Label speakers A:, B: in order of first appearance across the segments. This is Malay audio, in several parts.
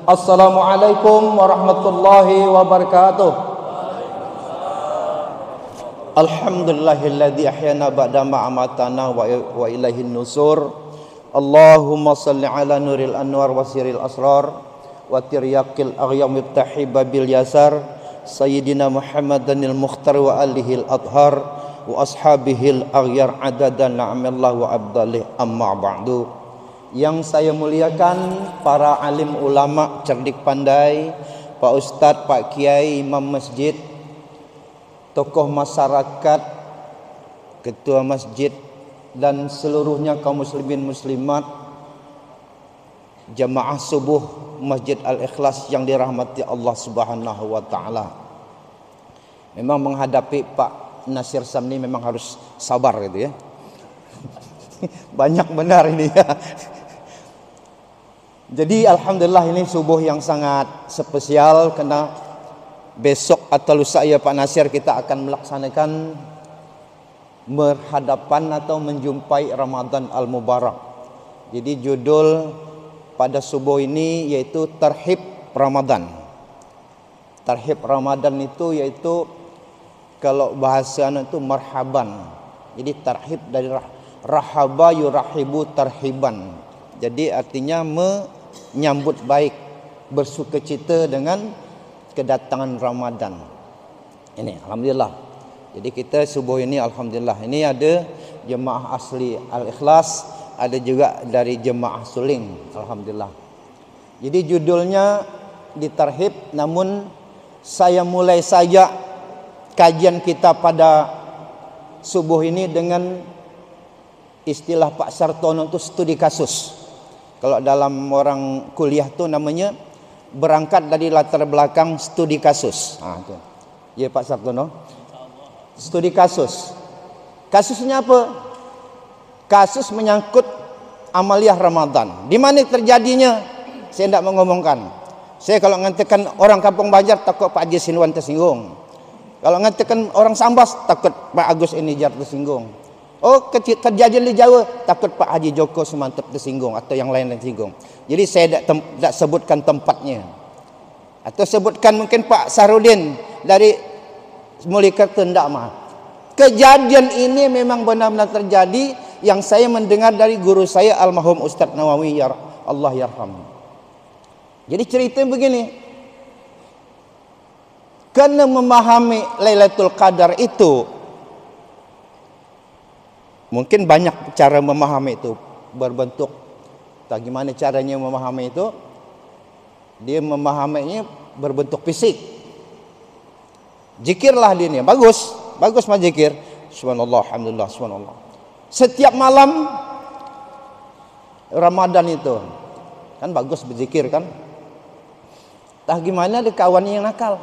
A: Assalamualaikum warahmatullahi wabarakatuh. Alhamdulillahilladzi ahyana ba'da ma amatana wa ilaihin nusur. Allahumma salli ala nuril anwar wa siril asrar wa tiryaqil aghyam ibtahi babil yasar sayyidina Muhammadanil mukhtar wa alihil adhar wa ashabihil aghyar adadan na'amallah wa abdalih amma ba'du. Yang saya muliakan para alim ulama cerdik pandai, Pak Ustadz, Pak Kiai, Imam Masjid, tokoh masyarakat, ketua masjid, dan seluruhnya kaum muslimin muslimat, jamaah subuh Masjid Al-Ikhlas yang dirahmati Allah Subhanahu wa taala. Memang menghadapi Pak Nasir Samni memang harus sabar gitu ya. Banyak benar ini ya. Jadi alhamdulillah ini subuh yang sangat spesial karena besok atau lusa ya Pak Nasir kita akan melaksanakan berhadapan atau menjumpai Ramadan Al-Mubarak. Jadi judul pada subuh ini yaitu Tarhib Ramadan. Tarhib Ramadan itu yaitu kalau bahasa itu marhaban. Jadi tarhib dari rahaba yurahibu tarhiban. Jadi artinya menyambut baik, bersukacita dengan kedatangan Ramadan. Ini alhamdulillah. Jadi kita subuh ini alhamdulillah ini ada jemaah asli Al-Ikhlas, ada juga dari jemaah Suling, alhamdulillah. Jadi judulnya ditarhib, namun saya mulai saja kajian kita pada subuh ini dengan istilah Pak Sartono itu studi kasus. Kalau dalam orang kuliah tu namanya berangkat dari latar belakang studi kasus. Itu. Ya Pak Sartono. Studi kasus. Kasusnya apa? Kasus menyangkut amaliyah Ramadan. Di mana terjadinya? Saya tidak mengomongkan. Saya kalau mengatakan orang Kampung Banjar takut Pak Haji Sinwan tersinggung. Kalau mengatakan orang Sambas takut Pak Agus Enijar tersinggung. Oh, kejadian di Jawa takut Pak Haji Joko Semantep tersinggung atau yang lain tersinggung. Jadi saya tidak sebutkan tempatnya. Atau sebutkan mungkin Pak Sarudin dari Mulikerta tidak mah. Kejadian ini memang benar-benar terjadi yang saya mendengar dari guru saya almarhum Ustadz Nawawi ya Allah yarham. Jadi cerita begini. Karena memahami Lailatul Qadar itu mungkin banyak cara memahami itu berbentuk. Bagaimana caranya memahami itu? Dia memahaminya berbentuk fisik. Zikirlah dia ni. Bagus mah zikir. Subhanallah, alhamdulillah, subhanallah. Setiap malam Ramadan itu kan bagus berzikir kan. Tah gimana ada kawannya yang nakal.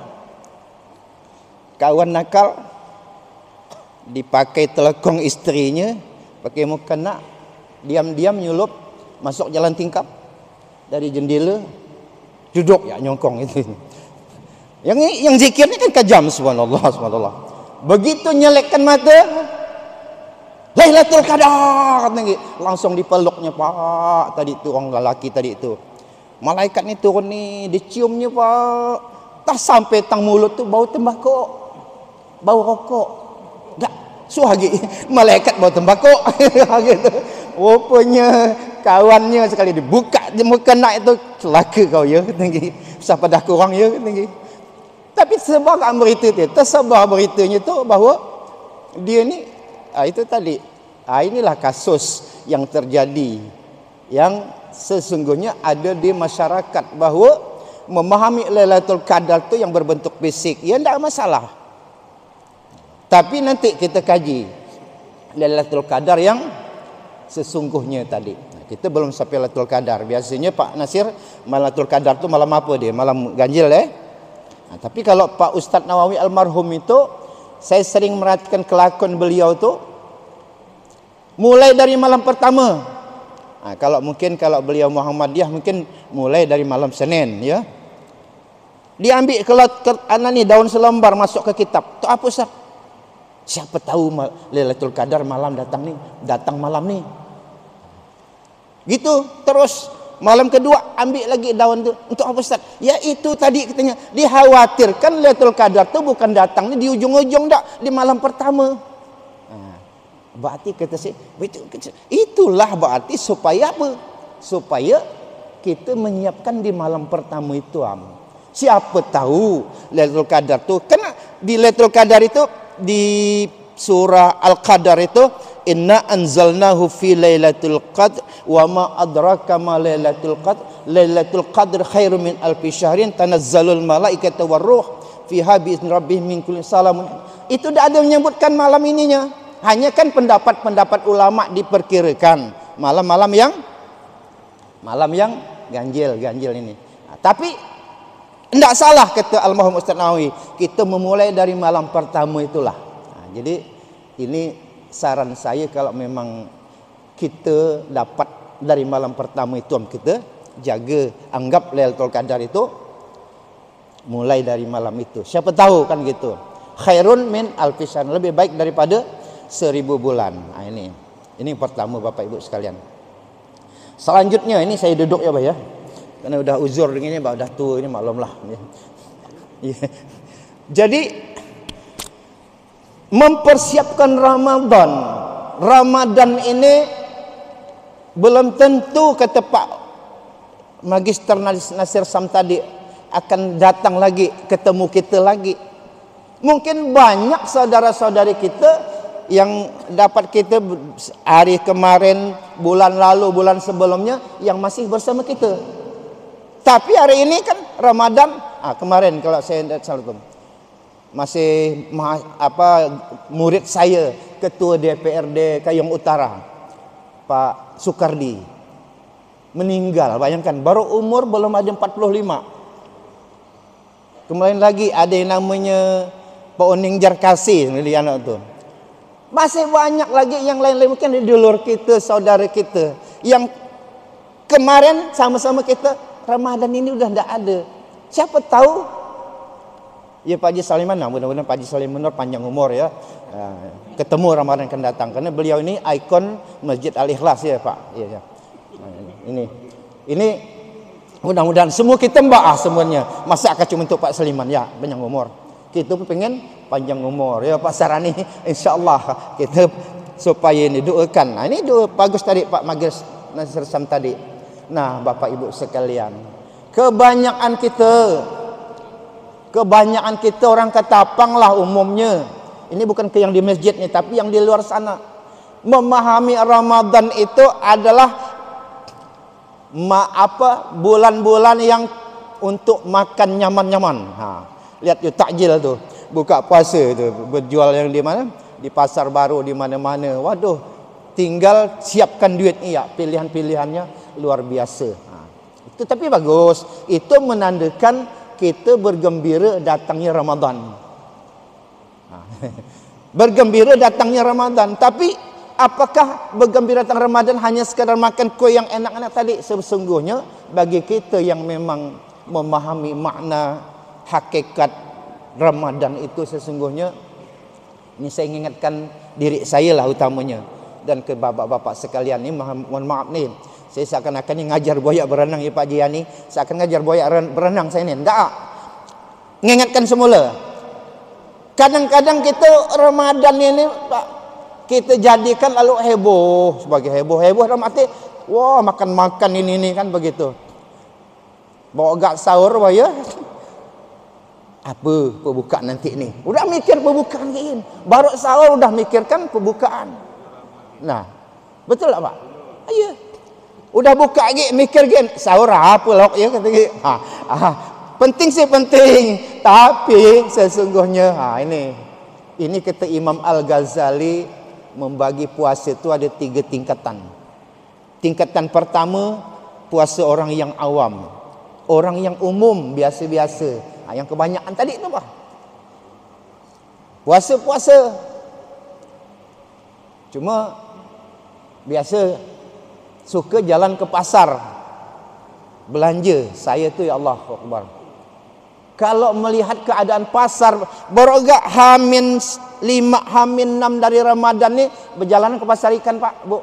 A: Kawan nakal dipakai telekong istrinya, pakai mukena, diam-diam nyulup masuk jalan tingkap dari jendela, duduk ya nyongkong itu. Yang zikirnya kan kejam, subhanallah, subhanallah. Begitu nyelekkan mata, Lailatul Qadar, langsung dipeluknya Pak. Tadi itu orang lelaki tadi itu. Malaikat ni turun ni, diciumnya Pak. Tak sampai tang mulut tu bau tembakau, bau rokok. Tak, suhagi malaikat bau tembakau. Gitu. Rupanya kawannya sekali dibuka muka nak itu celaka kau ya, tinggi. Siapa dah kurang ya, tinggi. Tapi tersebar berita tu, tersebar beritanya tu bahawa dia ni itu tadi. Inilah kasus yang terjadi yang sesungguhnya ada di masyarakat bahawa memahami Lailatul Qadar tu yang berbentuk fisik, ya tidak masalah. Tapi nanti kita kaji Lailatul Qadar yang sesungguhnya tadi. Kita belum sampai Lailatul Qadar. Biasanya Pak Nasir Lailatul Qadar tu malam apa dia? Malam ganjil tapi kalau Pak Ustadz Nawawi almarhum itu, saya sering merhatikan kelakon beliau tu mulai dari malam pertama. Kalau beliau Muhammadiyah mungkin mulai dari malam Senin ya. Dia ambil ni daun selembar masuk ke kitab. Tu apa Ustaz? Siapa tahu Lailatul Qadar malam datang malam ni. Gitu terus Malam kedua ambil lagi daun tu. Untuk apa Ustaz? Ya itu tadi katanya, dikhawatirkan Lailatul Qadar tu bukan datangnya di ujung-ujung dak, di malam pertama. Berarti kata saya, itulah berarti supaya apa? Supaya kita menyiapkan di malam pertama itu. Siapa tahu Lailatul Qadar tu, karena di Lailatul Qadar itu di surah Al-Qadar itu, inna anzalnahu fi lailatul qadr wa ma adraka ma lailatul qadr lailatul qadr khairum min alfi syahrin tanazzalul malaikatu warruh fiha bi izni rabbihim min kulli salamun. Itu dah ada menyebutkan malam ininya. Hanya kan pendapat-pendapat ulama diperkirakan malam-malam yang ganjil ini. Tapi tidak salah kata Al-Mahum Ustaz Nawawi, kita memulai dari malam pertama itulah. Jadi ini saran saya, kalau memang kita dapat dari malam pertama itu, kita jaga, anggap Lailatul Qadar itu mulai dari malam itu. Siapa tahu kan gitu. Khairun min alfi syahr, lebih baik daripada 1000 bulan. Ini pertama Bapak Ibu sekalian. Selanjutnya ini saya duduk ya Pak ya. Karena udah uzur begini, udah tua ini, maklumlah. Jadi mempersiapkan Ramadan. Ramadan ini belum tentu kata Pak Magister Nasir Sam tadi akan datang lagi, ketemu kita lagi. Mungkin banyak saudara-saudari kita yang dapat kita hari kemarin, bulan lalu, bulan sebelumnya yang masih bersama kita. Tapi hari ini kan Ramadan, kemarin kalau saya tidak salah masih murid saya, ketua DPRD Kayong Utara, Pak Sukardi, meninggal. Bayangkan, baru umur belum ada 45. Kemudian lagi ada yang namanya Pak Oning Jarkasi, anak tu. Masih banyak lagi yang lain-lain, mungkin di dulur kita, saudara kita yang kemarin sama-sama kita Ramadan ini udah tidak ada. Siapa tahu ya Pak Haji Saliman, mudah-mudahan Pak Haji Saliman panjang umur ya. Ketemu Ramadan akan datang, karena beliau ini ikon Masjid Al-Ikhlas ya Pak. Ya. Ini mudah-mudahan semua kita semuanya. Masa akan cuma untuk Pak Saliman ya, panjang umur. Kita pun pengen panjang umur ya Pak Sarani, insyaallah kita supaya ini doakan. Ini doa bagus tadi Pak Magis Nasir Sam tadi. Nah, Bapak Ibu sekalian, kebanyakan kita orang Ketapang lah umumnya. Ini bukan ke yang di masjid nih, tapi yang di luar sana. Memahami Ramadan itu adalah bulan-bulan yang untuk makan nyaman-nyaman. Lihat yuk takjil tuh, buka puasa tuh, berjual yang di mana? Di pasar baru, di mana-mana. Waduh, tinggal siapkan duitnya ya, pilihan-pilihannya luar biasa. Itu tapi bagus. Itu menandakan kita bergembira datangnya Ramadan. Bergembira datangnya Ramadan. Tapi apakah bergembira datang Ramadan hanya sekadar makan kue yang enak-enak tadi? Sesungguhnya bagi kita yang memang memahami makna hakikat Ramadan itu, sesungguhnya ini saya ingatkan diri saya lah utamanya, dan ke bapak-bapak sekalian ini, mohon maaf nih, saya seakan-akan ngajar boyak berenang ya Pak Jiani, seakan ngajar boyak berenang saya ini. Enggak. Mengingatkan semula. Kadang-kadang kita Ramadan ini Pak, kita jadikan lalu heboh, sebagai heboh dalam arti wah makan-makan ini kan begitu. Bawa gak sahur ya. Apa pembukaan nanti ni? Udah mikir pembukaan ini. Baru sahur udah mikirkan pembukaan. Nah, betul tak Pak? Iya. Udah buka lagi mikir lagi sahur apa lah ya kata lagi. Penting sih penting, tapi sesungguhnya ini kata Imam Al-Ghazali membagi puasa itu ada 3 tingkatan. Tingkatan pertama puasa orang yang awam, orang yang umum biasa-biasa, yang kebanyakan tadi itu Pak. Puasa cuma biasa suka jalan ke pasar belanja. Saya tu ya Allah Akbar, kalau melihat keadaan pasar baru agak Hamin 5 Hamin 6 dari Ramadan ni berjalan ke pasar ikan Pak Bu,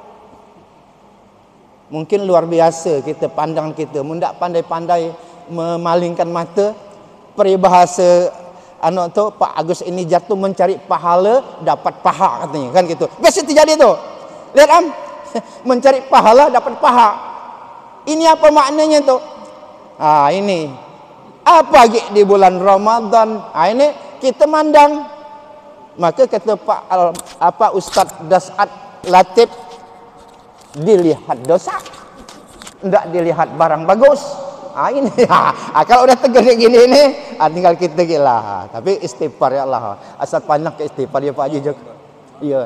A: mungkin luar biasa kita pandangan kita. Mundak pandai-pandai memalingkan mata. Peribahasa anak tu Pak Agus ini jatuh mencari pahala dapat paha katanya kan gitu. Biasa terjadi tu. Lihat mencari pahala dapat paha. Ini apa maknanya tu? Ini apa lagi di bulan Ramadan? Ini kita mandang. Maka kata Ustaz Das'ad Latif, dilihat dosa, tidak dilihat barang bagus. Ini kalau udah tegar gini ini, tinggal kita gila. Tapi istighfar ya Allah. Asal pandang ke istighfar ya Pak Haji juga. Iya.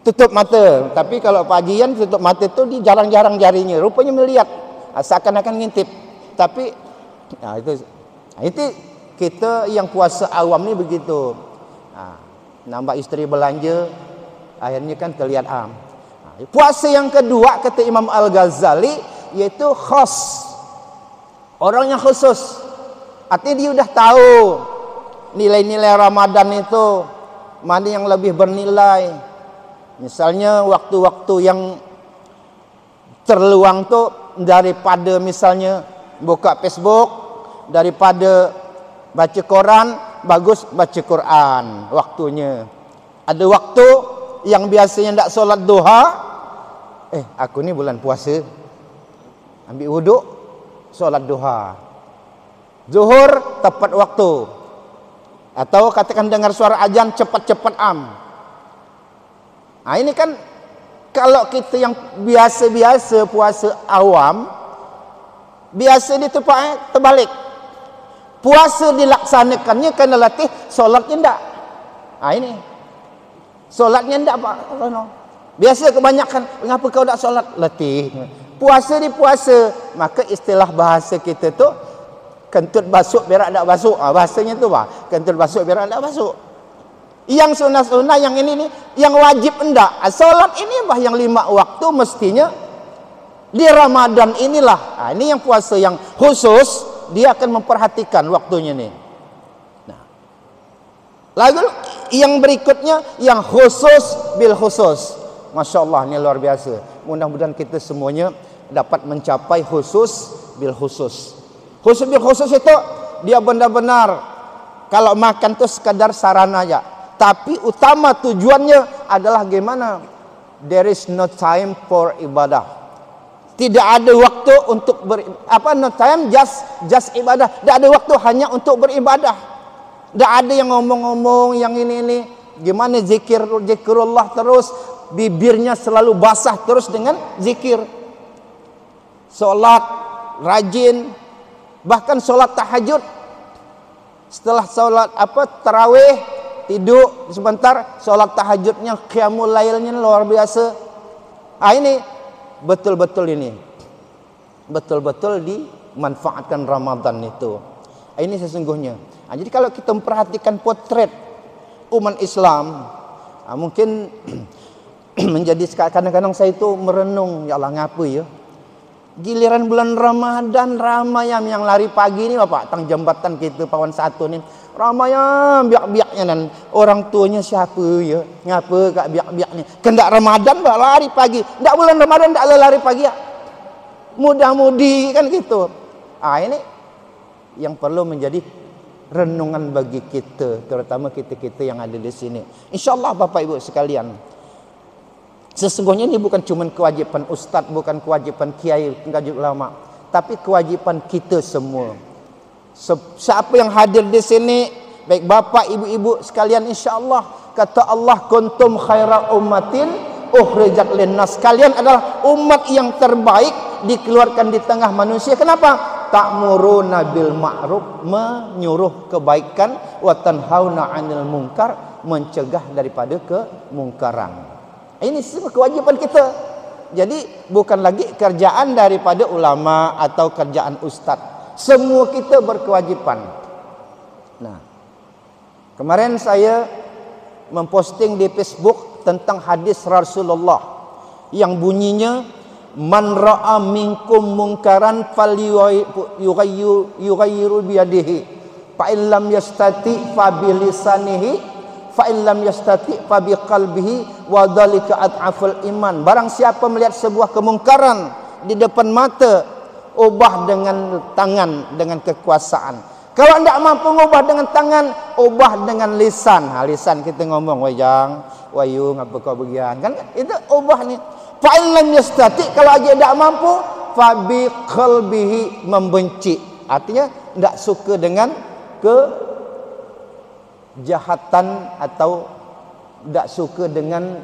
A: Tutup mata. Tapi kalau Pak Hajian tutup mata itu di jarang-jarang jarinya. Rupanya melihat. Seakan-akan ngintip. Tapi itu kita yang puasa awam ni begitu. Nambah isteri belanja, akhirnya kan terlihat Puasa yang kedua kata Imam Al-Ghazali yaitu khas. Orang yang khusus. Artinya dia sudah tahu nilai-nilai Ramadan itu mana yang lebih bernilai. Misalnya waktu-waktu yang terluang tu daripada misalnya buka Facebook, daripada baca koran, bagus baca Quran waktunya. Ada waktu yang biasanya tak solat duha, aku ni bulan puasa, ambil wuduk, solat duha. Zuhur tepat waktu. Atau katakan dengar suara azan cepat-cepat ini kan kalau kita yang biasa-biasa puasa awam, biasa dia terbalik. Puasa dilaksanakannya kena latih, solatnya enggak. Ini. Solatnya enggak Pak. Biasa kebanyakan, mengapa kau tak solat? Latih. Puasa di puasa. Maka istilah bahasa kita tu kentut basuk berak tak basuk. Bahasanya tu Pak. Kentut basuk berak tak basuk. Yang sunah-sunah yang ini ni, yang wajib enggak. Solat ini bah yang 5 waktu mestinya di Ramadan inilah. Ini yang puasa yang khusus, dia akan memperhatikan waktunya ni. Lalu yang berikutnya yang khusus bil khusus. Masya Allah, ini luar biasa. Mudah-mudahan kita semuanya dapat mencapai khusus bil khusus. Khusus bil khusus itu dia benar-benar kalau makan tu sekadar sarana aja. Tapi utama tujuannya adalah gimana? There is no time for ibadah. Tidak ada waktu untuk no time just ibadah. Tidak ada waktu hanya untuk beribadah. Tidak ada yang ngomong-ngomong yang ini. Gimana zikirullah terus, bibirnya selalu basah terus dengan zikir. Solat rajin, bahkan solat tahajud. Setelah solat tarawih, tidur sebentar, solat tahajudnya, qiyamul lailnya luar biasa. Ini betul-betul dimanfaatkan Ramadan itu. Ini sesungguhnya. Jadi kalau kita memperhatikan potret umat Islam, mungkin menjadi kadang-kadang saya itu merenung, ya Allah ngapa ya? Giliran bulan Ramadan ramai yang lari pagi ni Bapak, tang jambatan kita Pawan 1 ni. Ramai biak-biaknya dan orang tuanya siapa ya? Ngapa kak biak-biak ni? Kendak Ramadan bah lari pagi. Ndak bulan Ramadan ndak lari pagi ya. Mudah-mudi kan gitu. Ini yang perlu menjadi renungan bagi kita, terutama kita-kita yang ada di sini. Insya-Allah Bapak Ibu sekalian, sesungguhnya ini bukan cuma kewajiban ustaz, bukan kewajiban kiai, kewajiban ulama, tapi kewajiban kita semua. Siapa yang hadir di sini, baik bapak, ibu-ibu sekalian, insya-Allah kata Allah, kuntum khaira ummatin ukhrijat linnas. Kalian adalah umat yang terbaik dikeluarkan di tengah manusia. Kenapa? Ta'muruna bil ma'ruf, menyuruh kebaikan, wa tanhauna 'anil munkar, mencegah daripada kemungkaran. Ini semua kewajiban kita. Jadi bukan lagi kerjaan daripada ulama atau kerjaan ustaz. Semua kita berkewajiban. Kemarin saya memposting di Facebook tentang hadis Rasulullah yang bunyinya, man ra'a minkum munkaran falyughayyiru biyadihi, fa illam yastati fa bilisanihi, fa in lam yastati fa biqalbihi wa dzalika ad'aful iman. Barang siapa melihat sebuah kemungkaran di depan mata, ubah dengan tangan, dengan kekuasaan. Kalau tidak mampu ubah dengan tangan, ubah dengan lisan. Lisan kita ngomong, wajang, wayu ngapa kau begian, kan itu ubah ni. Fa in lam yastati, kalau aja tidak mampu, fa biqalbihi, membenci. Artinya tidak suka dengan kejahatan atau tidak suka dengan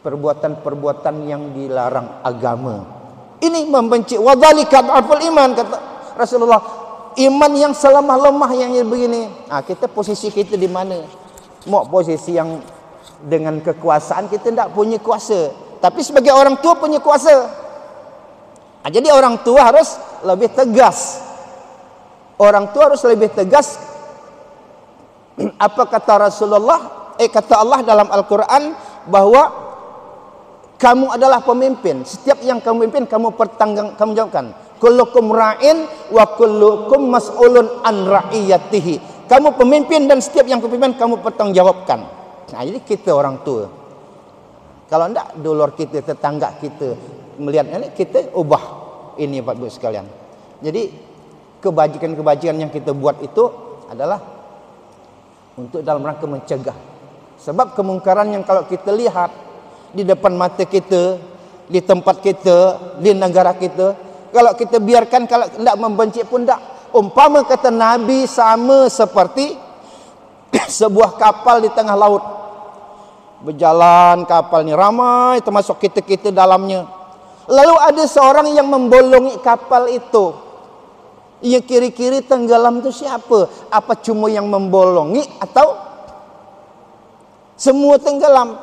A: perbuatan-perbuatan yang dilarang agama. Ini membenci. Wa dzalika ad'aful iman, kata Rasulullah. Iman yang selemah-lemah yang begini. Kita posisi kita di mana? Mau posisi yang dengan kekuasaan, kita tidak punya kuasa. Tapi sebagai orang tua punya kuasa. Jadi orang tua harus lebih tegas. Orang tua harus lebih tegas. Apa kata Rasulullah? Kata Allah dalam Al-Quran bahwa kamu adalah pemimpin. Setiap yang kamu pimpin kamu jawabkan. Kullukum ra'in wa kullukum mas'ulun an ra'iyatihi. Kamu pemimpin dan setiap yang kepimpin kamu pertanggungjawabkan. Jadi kita orang tua. Kalau enggak dulur kita, tetangga kita melihat ini, kita ubah ini Bapak Ibu sekalian. Jadi kebajikan-kebajikan yang kita buat itu adalah untuk dalam rangka mencegah. Sebab kemungkaran yang kalau kita lihat di depan mata kita, di tempat kita, di negara kita, kalau kita biarkan, kalau tidak membenci pun tidak. Umpama kata Nabi sama seperti sebuah kapal di tengah laut. Berjalan kapal ni ramai, termasuk kita-kita dalamnya. Lalu ada seorang yang membolongi kapal itu. Ya kiri-kiri tenggelam itu siapa? Apa cuma yang membolongi atau semua tenggelam?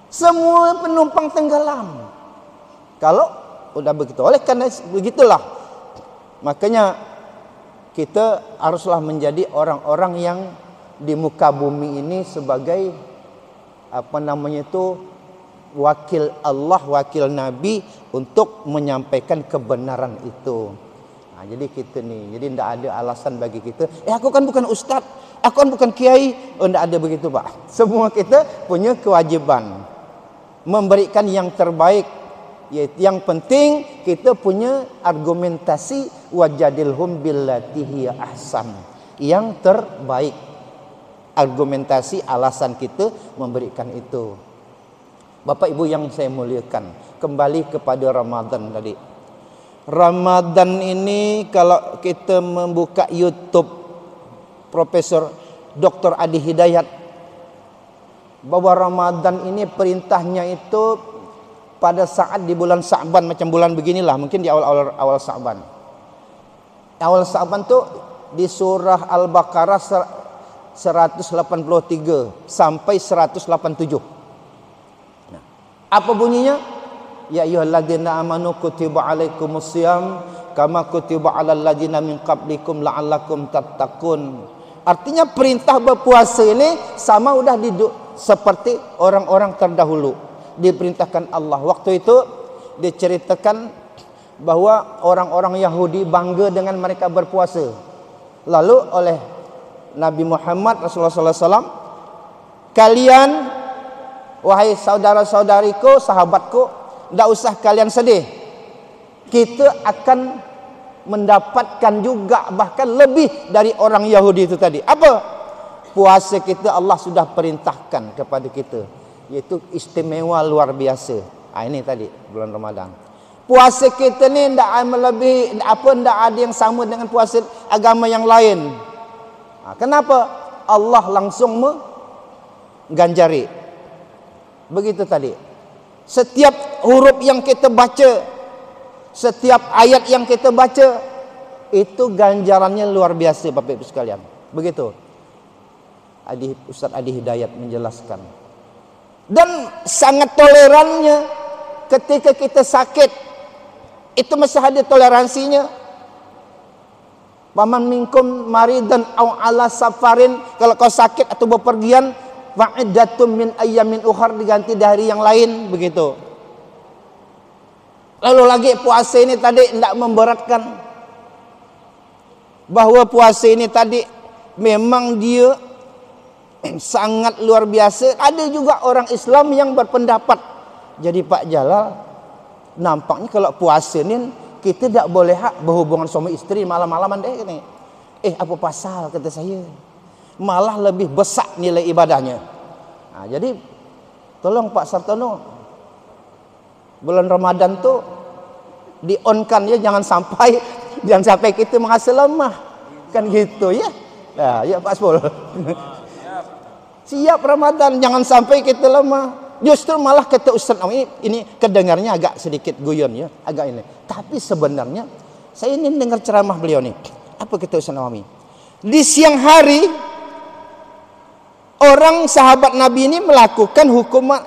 A: Semua penumpang tenggelam. Kalau udah begitu, oleh karena begitulah, makanya kita haruslah menjadi orang-orang yang di muka bumi ini sebagai wakil Allah, wakil Nabi untuk menyampaikan kebenaran itu. Jadi kita ni, jadi tidak ada alasan bagi kita, aku kan bukan ustaz, aku kan bukan kiai. Tidak ada begitu Pak. Semua kita punya kewajiban memberikan yang terbaik. Yang penting kita punya argumentasi, wajadilhum billati hiya ahsan, yang terbaik. Argumentasi, alasan kita memberikan itu. Bapak Ibu yang saya muliakan, kembali kepada Ramadan tadi. Ramadan ini kalau kita membuka YouTube Profesor Dr. Adi Hidayat, bahwa Ramadan ini perintahnya itu pada saat di bulan Sa'ban, macam bulan beginilah, mungkin di awal Sa'ban. Awal Sa'ban tu di surah Al-Baqarah 183 sampai 187. Nah, apa bunyinya? Ya ayyuhalladzina amanu kutiba alaikumusiyam kama kutiba alal ladzina min qablikum la'allakum tattaqun. Artinya perintah berpuasa ini sama udah seperti orang-orang terdahulu diperintahkan Allah. Waktu itu diceritakan bahwa orang-orang Yahudi bangga dengan mereka berpuasa. Lalu oleh Nabi Muhammad Rasulullah SAW, kalian wahai saudara-saudariku, sahabatku, tidak usah kalian sedih. Kita akan mendapatkan juga bahkan lebih dari orang Yahudi itu tadi. Apa? Puasa kita Allah sudah perintahkan kepada kita, yaitu istimewa luar biasa. Ini tadi bulan Ramadan. Puasa kita ni tidak melebihi tidak ada yang sama dengan puasa agama yang lain. Kenapa? Allah langsung mengganjari. Begitu tadi. Setiap huruf yang kita baca, setiap ayat yang kita baca, itu ganjarannya luar biasa Bapak Ibu sekalian. Begitu Ustaz Adi Hidayat menjelaskan. Dan sangat tolerannya ketika kita sakit, itu masih ada toleransinya. Paman minkum maridan au ala safarin, kalau kau sakit atau bepergian, fa'iddatum min ayyamin ukhar, diganti dari yang lain, begitu. Lalu lagi puasa ini tadi tidak memberatkan, bahwa puasa ini tadi memang dia sangat luar biasa. Ada juga orang Islam yang berpendapat, jadi Pak Jalal, nampaknya kalau puasa ni kita tak boleh berhubungan suami isteri malam-malaman deh ni. Apa pasal, kata saya, malah lebih besar nilai ibadahnya. Jadi tolong Pak Sartono, bulan Ramadan tu di-on-kan ya, jangan sampai kita merasa lemah. Kan gitu ya. Ya Pak Spul. Siap Ramadan, jangan sampai kita lemah. Justru malah kata Ustaz ini kedengarnya agak sedikit guyon ya, agak ini. Tapi sebenarnya saya ingin dengar ceramah beliau nih. Apa kata Ustaz Nawawi? Di siang hari orang sahabat Nabi ini melakukan hukuman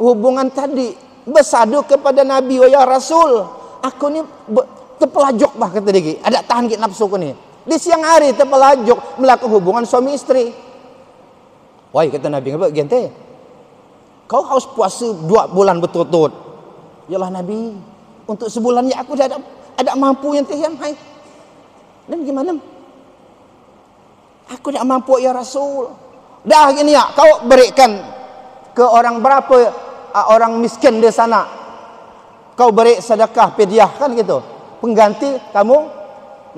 A: hubungan tadi, bersadu kepada Nabi, "Oh ya Rasul, aku ni terpelajuk bah," kata dia. Ada tahan ke nafsu ku ni. Di siang hari terpelajuk melakukan hubungan suami istri. Wahai, kata Nabi, "Ngapa gente? Kau harus puasa 2 bulan berturut-turut." Yalah Nabi, untuk sebulan ya aku dah ada mampu yang tiang hai. Dan gimana? Aku tak mampu ya Rasul. Dah gini ya, kau berikan ke orang berapa orang miskin di sana. Kau beri sedekah fidyah, kan gitu. Pengganti kamu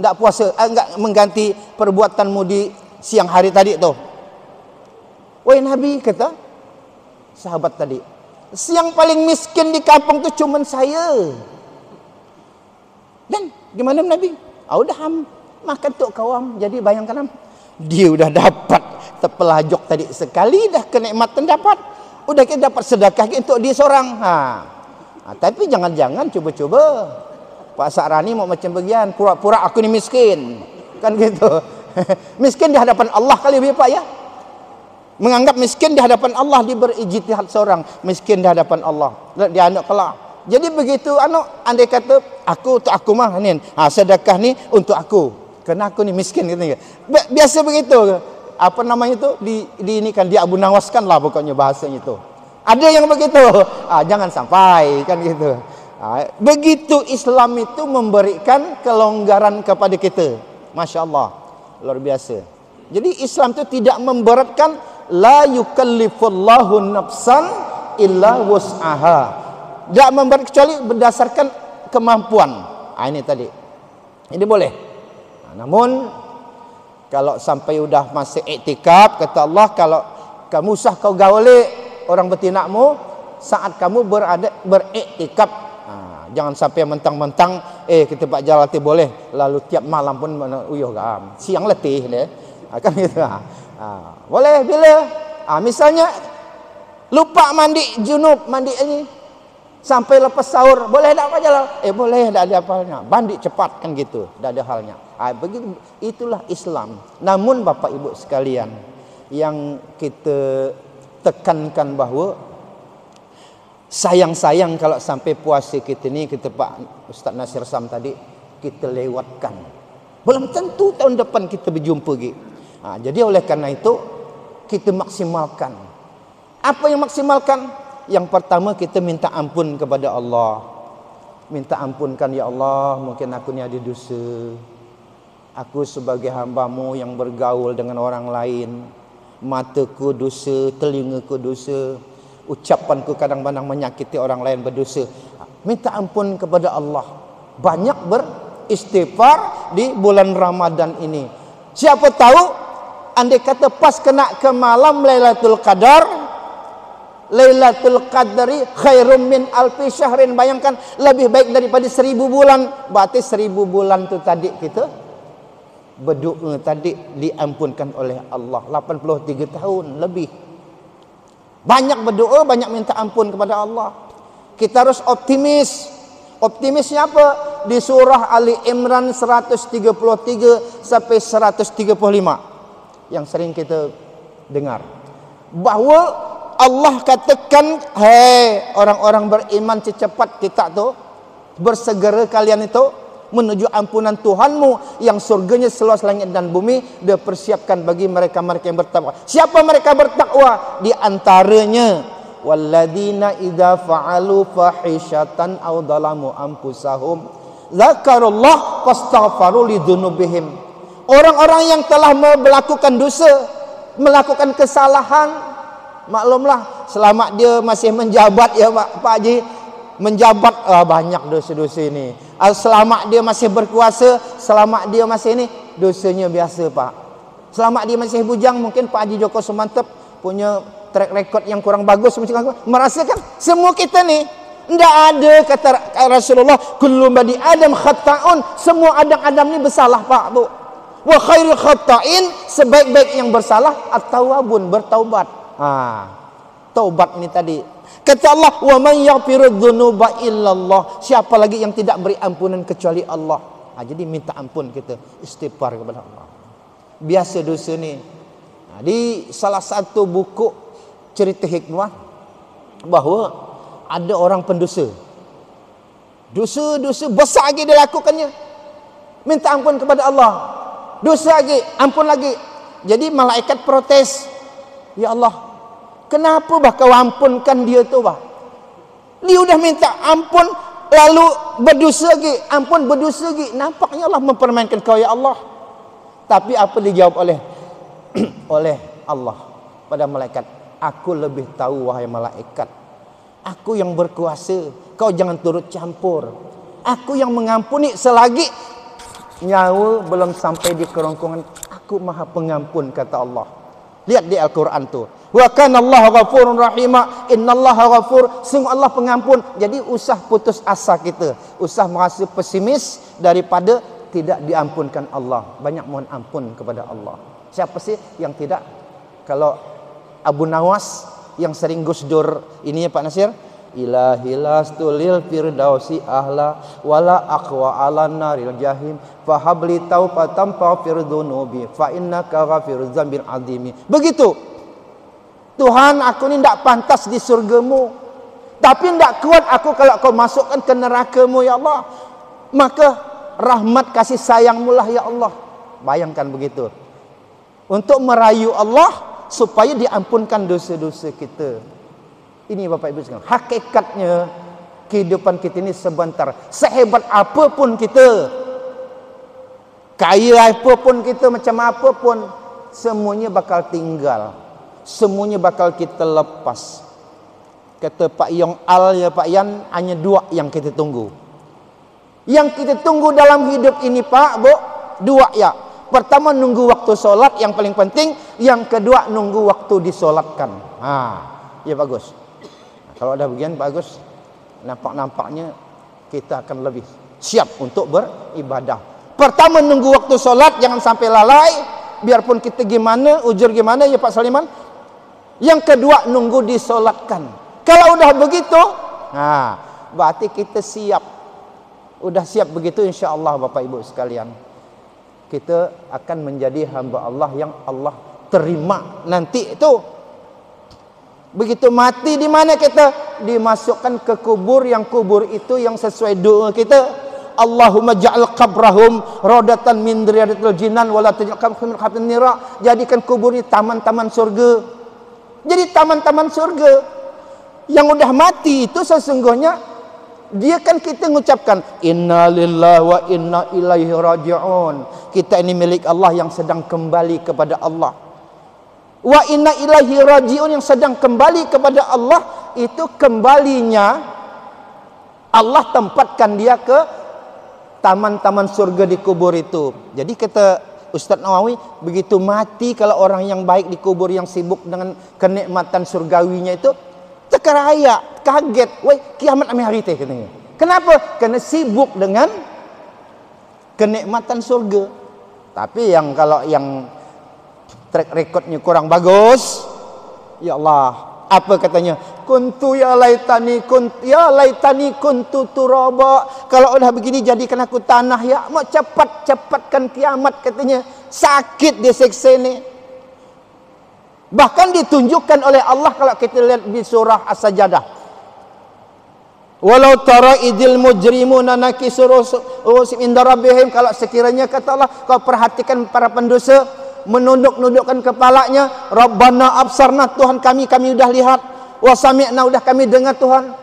A: enggak puasa, enggak mengganti perbuatanmu di siang hari tadi tu. Wahai Nabi, kata sahabat tadi, siang paling miskin di kampung tu cuma saya. Dan gimana Nabi? Udah makan tok kawam. Jadi bayangkan, dia udah dapat terpelajuk tadi sekali, dah kenikmatan dapat. Udah kita dapat sedekah untuk dia seorang. Tapi jangan-jangan cuba-cuba Pak Sakrani mau macam bagian, pura-pura aku ni miskin. Kan gitu. Miskin di hadapan Allah kali lebih Pak ya. Menganggap miskin di hadapan Allah, dia berijtihad seorang miskin di hadapan Allah. Dia anak kelak. Jadi begitu andai kata aku untuk aku mah ni, sedekah ni untuk aku. Kerana aku ni miskin gitu. Biasa begitu. Apa namanya itu? Di ini kan dia Abu Nawaskan lah pokoknya bahasanya itu. Ada yang begitu. Jangan sampai kan gitu. Begitu Islam itu memberikan kelonggaran kepada kita. Masya Allah, luar biasa. Jadi Islam itu tidak memberatkan. La yukallifullahu nafsan illa wus'aha. Tidak memberatkan kecuali berdasarkan kemampuan. Ini tadi. Ini boleh. Namun kalau sampai udah masih iktikaf, kata Allah, kalau kamu usah kau gauli orang betinakmu saat kamu beriktikaf. Jangan sampai mentang-mentang kita Pak Jalati boleh, lalu tiap malam pun uyuh gam. Siang letih deh. Kan gitu. Boleh bila misalnya lupa mandi junub, mandi ini sampai lepas sahur, boleh tak Pak Jalal? Boleh, tak ada apa-apanya. Mandi cepat kan gitu, tak ada halnya. Begitu, itulah Islam. Namun Bapak Ibu sekalian, yang kita tekankan bahawa sayang-sayang kalau sampai puasa kita ni, kita Pak Ustaz Nasir Sam tadi, kita lewatkan. Belum tentu tahun depan kita berjumpa lagi. Jadi oleh karena itu kita maksimalkan. Apa yang maksimalkan? Yang pertama kita minta ampun kepada Allah. Minta ampunkan, ya Allah, mungkin aku ni ada dosa. Aku sebagai hamba-Mu yang bergaul dengan orang lain, mataku dosa, telingaku dosa, ucapanku kadang-kadang menyakiti orang lain, berdosa. Minta ampun kepada Allah. Banyak beristighfar di bulan Ramadan ini. Siapa tahu andai kata pas kena ke malam Lailatul Qadar, Lailatul Qadri khairum min alfi syahrin. Bayangkan, lebih baik daripada 1000 bulan. Berarti 1000 bulan tu tadi kita berdoa tadi diampunkan oleh Allah. 83 tahun lebih. Banyak berdoa, banyak minta ampun kepada Allah. Kita harus optimis. Optimisnya apa? Di surah Ali Imran 133 sampai 135. Yang sering kita dengar, bahawa Allah katakan, hei orang-orang beriman, secepat kita tu, bersegera kalian itu menuju ampunan Tuhanmu yang surganya seluas langit dan bumi, dipersiapkan bagi mereka-mereka yang bertakwa. Siapa mereka bertakwa? Di antaranya walladzina idza fa'alu fahishatan aw dzalamu anfusahum dzakarullah fastaghfaru lidzunubihim. Orang-orang yang telah melakukan dosa, melakukan kesalahan, maklumlah selama dia masih menjabat ya Pak Haji, menjabat banyak dosa-dosa ini. Selama dia masih berkuasa, selama dia masih ini, dosanya biasa Pak. Selama dia masih bujang, mungkin Pak Haji Joko Sumantep punya track record yang kurang bagus, merasakan semua kita nih. Tidak ada kata Rasulullah, kullu bani Adam khata'un, semua Adam ni bersalah Pak Bu. Wa khairul khata'in, sebaik-baik yang bersalah at-tawwabun, bertaubat. Taubat ini tadi. Kata Allah, wa man yaghfiru dzunuba illallah, siapa lagi yang tidak beri ampunan kecuali Allah. Jadi minta ampun kita, istighfar kepada Allah. Biasa dosa ni. Di salah satu buku cerita hikmah bahawa ada orang pendosa. Dosa-dosa besar lagi dia lakukannya. Minta ampun kepada Allah. Dosa lagi, ampun lagi. Jadi malaikat protes. Ya Allah, kenapa bah kau ampunkan dia tu bah? Dia udah minta ampun, lalu berdosa lagi, ampun berdosa lagi. Nampaknya Allah mempermainkan kau ya Allah. Tapi apa dijawab oleh oleh Allah pada malaikat? Aku lebih tahu wahai malaikat. Aku yang berkuasa, kau jangan turut campur. Aku yang mengampuni selagi nyawa belum sampai di kerongkongan. Aku maha pengampun, kata Allah. Lihat di Al-Quran tu. Wa kana Allah ghafurur rahima. Innallaha ghafur. Sungguh Allah pengampun. Jadi usah putus asa kita. Usah merasa pesimis daripada tidak diampunkan Allah. Banyak mohon ampun kepada Allah. Siapa sih yang tidak? Kalau Abu Nawas yang sering Gusdur ini ya Pak Nasir, ilahi lastulil firdausi ahla wala aqwa ala naril jahim fahabli taubatan faghfir dzunubi fa innaka ghafiruz dzambil azimi. Begitu. Tuhan, aku ni tidak pantas di surgamu, tapi tidak kuat aku kalau kau masukkan ke nerakamu ya Allah. Maka rahmat kasih sayangmu lah ya Allah. Bayangkan begitu. Untuk merayu Allah supaya diampunkan dosa-dosa kita. Ini Bapak Ibu sekalian, hakikatnya kehidupan kita ini sebentar. Sehebat apapun kita, kaya apapun kita, macam apapun, semuanya bakal tinggal. Semuanya bakal kita lepas. Kata Pak Yong Al ya Pak Yan, hanya dua yang kita tunggu. Yang kita tunggu dalam hidup ini Pak Bu, dua ya. Pertama nunggu waktu solat yang paling penting. Yang kedua nunggu waktu disolatkan. Ya bagus. Kalau ada bagian bagus, nampak-nampaknya kita akan lebih siap untuk beribadah. Pertama nunggu waktu solat, jangan sampai lalai. Biarpun kita gimana, ujur gimana ya Pak Saliman. Yang kedua nunggu disolatkan. Kalau udah begitu, berarti kita siap. Udah siap begitu insya Allah Bapak Ibu sekalian. Kita akan menjadi hamba Allah yang Allah terima nanti itu. Begitu mati di mana kita? Dimasukkan ke kubur, yang kubur itu yang sesuai doa kita. Allahumma ja'al qabrahum radatan min riyadatil jinan wala taj'al qabrahum min khatin nira. Jadikan kubur ini taman-taman surga. Jadi taman-taman surga. Yang udah mati itu sesungguhnya dia kan kita mengucapkan inna lillahi wa inna ilaihi raji'un. Kita ini milik Allah yang sedang kembali kepada Allah. Wa inna ilaihi raji'un, yang sedang kembali kepada Allah, itu kembalinya Allah tempatkan dia ke taman-taman surga di kubur itu. Jadi kata Ustaz Nawawi, begitu mati kalau orang yang baik di kubur yang sibuk dengan kenikmatan surgawinya itu, terkeraya, kaget, woi kiamat ame hari teh katanya. Kenapa? Karena sibuk dengan kenikmatan surga. Tapi yang kalau yang track recordnya kurang bagus, ya Allah, apa katanya? Kuntu ya laitani kuntu turaba. Kalau udah begini jadikan aku tanah ya. Mau cepatkan kiamat katanya. Sakit dia seksa ni. Bahkan ditunjukkan oleh Allah kalau kita lihat di surah As-Sajdah. Walau tara idil mujrimuna nakisur ru'usihim inda rabbihim, kalau sekiranya kata Allah kau perhatikan para pendosa menunduk-nundukkan kepalanya, Rabbana absarna, Tuhan kami udah lihat, wa sami'na, udah kami dengar Tuhan,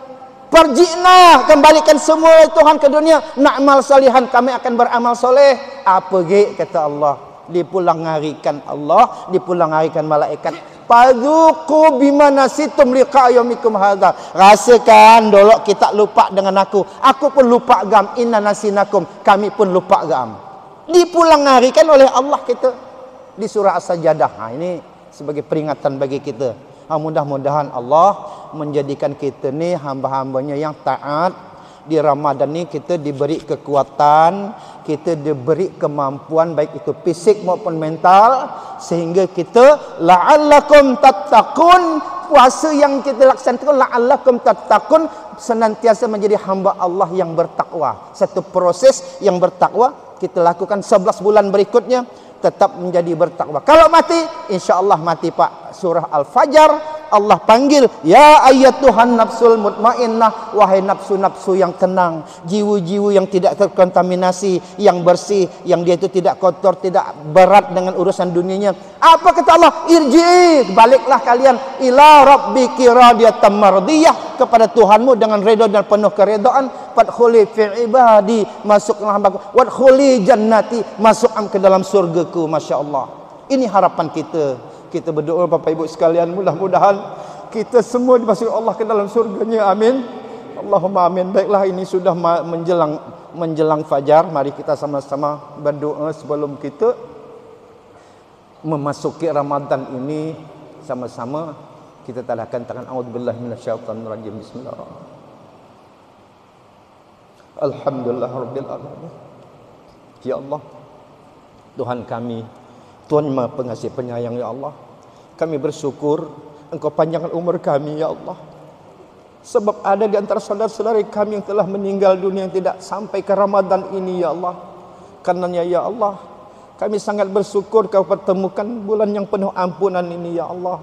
A: farji'na, kembalikan semua Tuhan ke dunia, na'mal salihan, kami akan beramal soleh. Apa ge kata Allah? dipulangarikan Allah, dipulangarikan malaikat. Fadzuqu bima nasitum liqa yaumikum hadza. Rasakan dolok kita lupa dengan aku pun lupa gam. Inna nasinakum, kami pun lupa gam. Dipulangarikan oleh Allah kita di surah As-Sajdah. Ini sebagai peringatan bagi kita. Mudah-mudahan Allah menjadikan kita ni hamba-hambanya yang taat. Di Ramadan ni kita diberi kekuatan, kita diberi kemampuan baik itu fisik maupun mental, sehingga kita la'allakum tattaqun, puasa yang kita laksanakan la'allakum tattaqun, senantiasa menjadi hamba Allah yang bertakwa. Satu proses yang bertakwa kita lakukan 11 bulan berikutnya tetap menjadi bertakwa. Kalau mati, insya-Allah mati Pak. Surah Al-Fajr Allah panggil, ya ayyatuhan nafsul mutmainnah, wahai nafsu-nafsu yang tenang, jiwa-jiwa yang tidak terkontaminasi, yang bersih, yang dia itu tidak kotor, tidak berat dengan urusan dunianya. Apa kata Allah? Irji'i, baliklah kalian ila rabbiki radiyatan mardiyah, kepada Tuhanmu dengan redha dan penuh keredaan. Fadkhuli fi ibadi, masuklah hambaku. Wadkhuli jannati, masuk ke dalam surgaku. Masya Allah. Ini harapan kita. Kita berdoa Bapak Ibu sekalian, mudah-mudahan kita semua dimasuki Allah ke dalam surganya. Amin. Allahumma amin. Baiklah, ini sudah menjelang fajar. Mari kita sama-sama berdoa sebelum kita memasuki Ramadan ini. Sama-sama kita tadahkan tangan. A'udzubillahi minasyaitonirrajim. Bismillahirrahmanirrahim. Alhamdulillahirabbil alamin. Ya Allah, Tuhan kami, Tuhan Maha Pengasih Penyayang, ya Allah, kami bersyukur Engkau panjangkan umur kami, ya Allah. Sebab ada di antara saudara-saudari kami yang telah meninggal dunia yang tidak sampai ke Ramadan ini, ya Allah. Karenanya, ya Allah, kami sangat bersyukur Kau pertemukan bulan yang penuh ampunan ini, ya Allah.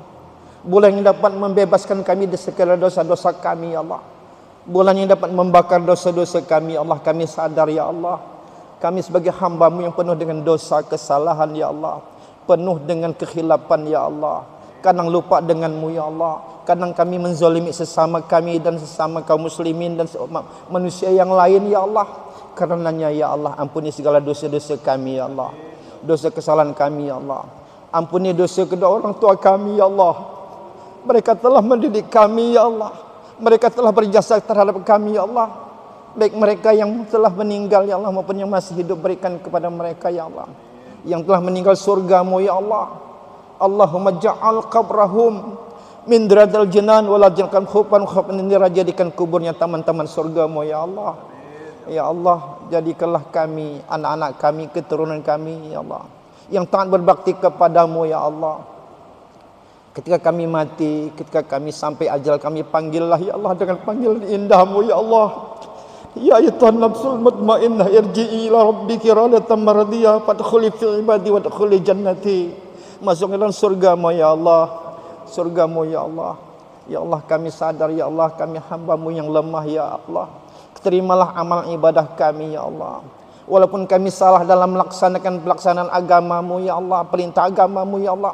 A: Bulan yang dapat membebaskan kami dari segala dosa-dosa kami, ya Allah. Bulan yang dapat membakar dosa-dosa kami, ya Allah. Kami sadar, ya Allah, kami sebagai hamba-Mu yang penuh dengan dosa, kesalahan, ya Allah, penuh dengan kekhilapan, ya Allah. Kadang lupa dengan-Mu, ya Allah. Kadang kami menzalimi sesama kami dan sesama kaum muslimin dan manusia yang lain, ya Allah. Karenanya, ya Allah, ampuni segala dosa-dosa kami, ya Allah. Dosa kesalahan kami, ya Allah. Ampuni dosa kedua orang tua kami, ya Allah. Mereka telah mendidik kami, ya Allah. Mereka telah berjasa terhadap kami, ya Allah. Baik mereka yang telah meninggal, ya Allah, maupun yang masih hidup, berikan kepada mereka, ya Allah, yang telah meninggal surga-Mu, ya Allah. Allahumma ja'al qabrahum min diradil jinan wa la jalkan khufan khufan, jadikan kuburnya taman-taman surga-Mu, ya Allah. Ya Allah, jadikanlah kami, anak-anak kami, keturunan kami, ya Allah, yang taat berbakti kepadamu, ya Allah. Ketika kami mati, ketika kami sampai ajal kami, panggillah, ya Allah, dengan panggilan indah-Mu, ya Allah. Ya ayyatuhan nafsul mutmainnah, irji'i ila rabbiki radiyatan mardiyah, fadkhuli fi ibadi wadkhuli jannati, masuk ke dalam surga-Mu, ya Allah. Surga-Mu, ya Allah. Ya Allah, kami sadar, ya Allah, kami hamba-Mu yang lemah, ya Allah. Terimalah amal ibadah kami, ya Allah. Walaupun kami salah dalam melaksanakan pelaksanaan agama-Mu, ya Allah, perintah agama-Mu, ya Allah,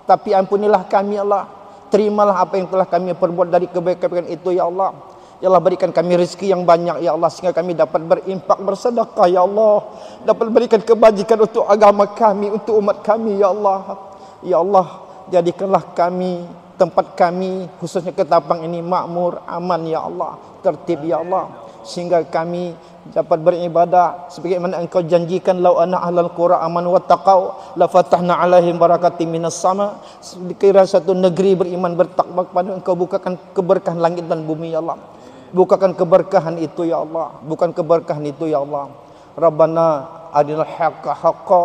A: tapi ampunilah kami, ya Allah. Terimalah apa yang telah kami perbuat dari kebaikan-kebaikan itu, ya Allah. Ya Allah, berikan kami rezeki yang banyak, ya Allah, sehingga kami dapat berimpak, bersedekah, ya Allah. Dapat berikan kebajikan untuk agama kami, untuk umat kami, ya Allah. Ya Allah, jadikanlah kami, tempat kami, khususnya Ketapang ini, makmur, aman, ya Allah, tertib, ya Allah, sehingga kami dapat beribadah sebagaimana Engkau janjikan, lau anna ahlal qura amanu wattaqau la fatahna alaihim barakatim minas sama. Dikira satu negeri beriman bertakwa kepada Engkau, bukakan keberkahan langit dan bumi, ya Allah. Bukakan keberkahan itu, ya Allah. Bukan keberkahan itu, ya Allah. Rabbana adinal haqqa haqqa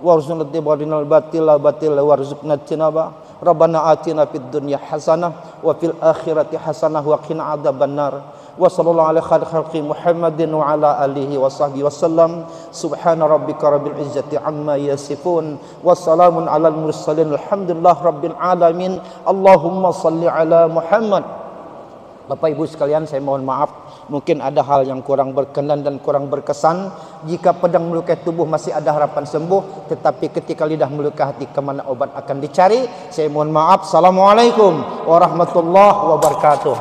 A: warzuqna tibadinal batila batila warzuqna tinaba. Rabbana atina fid dunya hasanah wa fil akhirati hasanah wa qina adzabannar. Wa sallallahu ala khalqi Muhammadin wa ala alihi wa sahbihi wasallam. Subhana rabbika rabbil izzati amma yasifun wa salamun alal mursalin alhamdulillah rabbil alamin. Allahumma salli ala Muhammad. Bapak Ibu sekalian, saya mohon maaf, mungkin ada hal yang kurang berkenan dan kurang berkesan. Jika pedang melukai tubuh masih ada harapan sembuh, tetapi ketika lidah melukai hati, kemana obat akan dicari? Saya mohon maaf. Assalamualaikum warahmatullahi wabarakatuh.